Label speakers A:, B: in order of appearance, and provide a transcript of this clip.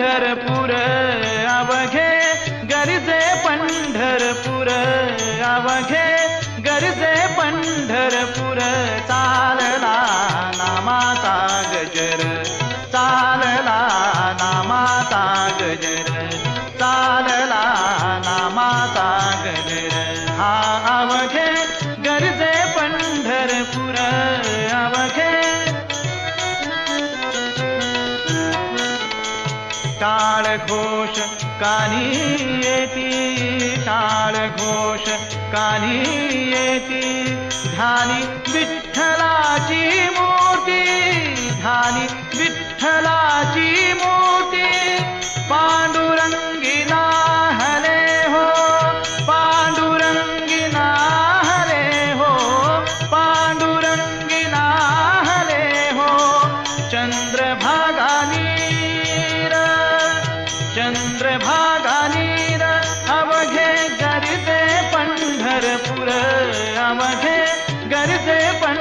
A: पंढरपूर अवघे गरजे पंढरपूर अवघे गरजे पंढरपूर चालला नामाचा गजर चालला नामाचा गजर चालला नामाचा गजर हा अवघे गरजे पंढरपूर अवघे टाळ घोष कानी येती टाळ घोष कानी येती ध्यानी विठ्ठलाची मूर्ती ध्यानी विठ्ठलाची मूर्ती पांडुरंगी नाहले हो पांडुरंगी नाहले हो पांडुरंगी नाहले हो चंद्रभागा नीर अवघे गरजे पंढरपूर अवघे गरजे पंढरपूर